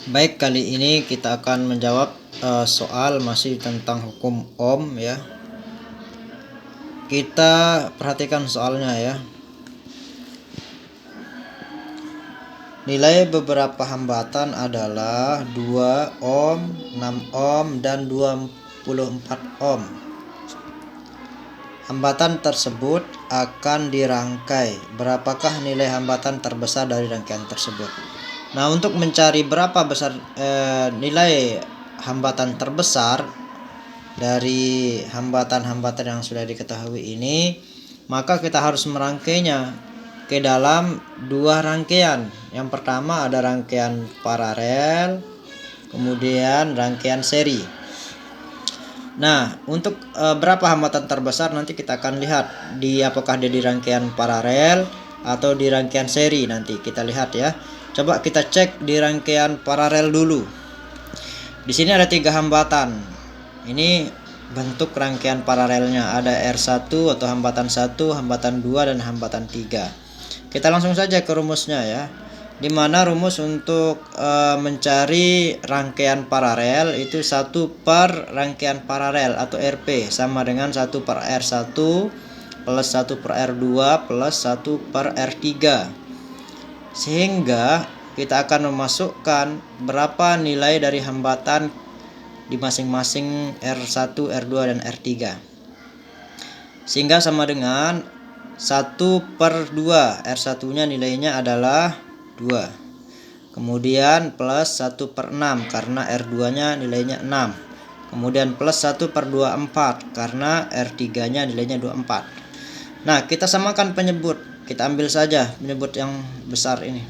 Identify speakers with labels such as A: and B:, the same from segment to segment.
A: Baik, kali ini kita akan menjawab soal masih tentang hukum Ohm ya. Kita perhatikan soalnya ya. Nilai beberapa hambatan adalah 2 ohm, 6 ohm, dan 24 ohm. Hambatan tersebut akan dirangkai. Berapakah nilai hambatan terbesar dari rangkaian tersebut? Nah, untuk mencari berapa besar nilai hambatan terbesar dari hambatan-hambatan yang sudah diketahui ini, maka kita harus merangkainya ke dalam dua rangkaian. Yang pertama ada rangkaian paralel, kemudian rangkaian seri. Nah, untuk berapa hambatan terbesar nanti kita akan lihat apakah dia di rangkaian paralel atau di rangkaian seri. Nanti kita lihat ya. Coba kita cek di rangkaian paralel dulu. Di sini ada 3 hambatan. Ini bentuk rangkaian paralelnya. Ada R1 atau hambatan 1, hambatan 2, dan hambatan 3. Kita langsung saja ke rumusnya ya. Dimana rumus untuk mencari rangkaian paralel itu 1 per rangkaian paralel atau RP sama dengan 1 per R1 plus 1 per R2 plus 1 per R3. Sehingga kita akan memasukkan berapa nilai dari hambatan di masing-masing R1, R2, dan R3. Sehingga sama dengan 1 per 2. R1 nya nilainya adalah 2. Kemudian plus 1 per 6 karena R2 nya nilainya 6. Kemudian plus 1 per 24 karena R3 nya nilainya 24. Nah, kita samakan penyebut. Kita ambil saja penyebut yang besar ini.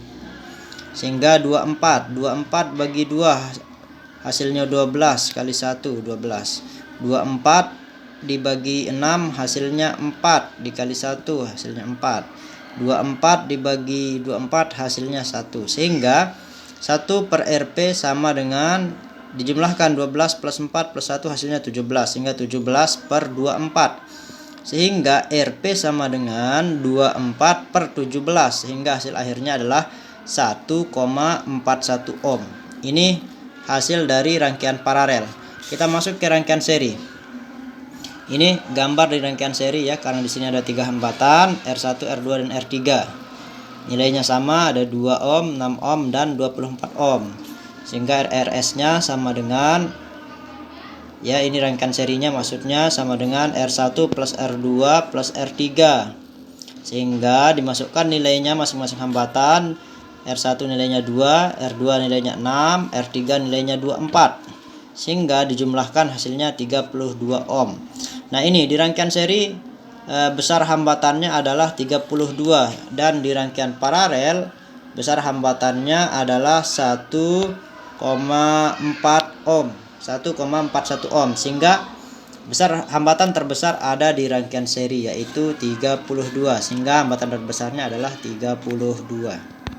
A: Sehingga 24 bagi 2 hasilnya 12 kali 1 12. 24 dibagi 6 hasilnya 4 dikali 1 hasilnya 4. 24 dibagi 24 hasilnya 1. Sehingga 1 per RP sama dengan dijumlahkan 12 plus 4 plus 1 hasilnya 17. Sehingga 17 per 24. Sehingga RP sama dengan 24 per 17. Sehingga hasil akhirnya adalah 1,41 ohm. Ini hasil dari rangkaian paralel. Kita masuk ke rangkaian seri. Ini gambar dari rangkaian seri ya, karena di sini ada 3 hambatan, R1, R2, dan R3. Nilainya sama, ada 2 ohm, 6 ohm, dan 24 ohm. Sehingga RS-nya sama dengan ya, ini rangkaian serinya maksudnya sama dengan R1 plus R2 plus R3. Sehingga dimasukkan nilainya masing-masing hambatan. R1 nilainya 2, R2 nilainya 6, R3 nilainya 24. Sehingga dijumlahkan hasilnya 32 ohm. Nah, ini di rangkaian seri besar hambatannya adalah 32, dan di rangkaian paralel besar hambatannya adalah 1,4 ohm, 1,41 ohm. Sehingga besar hambatan terbesar ada di rangkaian seri yaitu 32, sehingga hambatan terbesarnya adalah 32.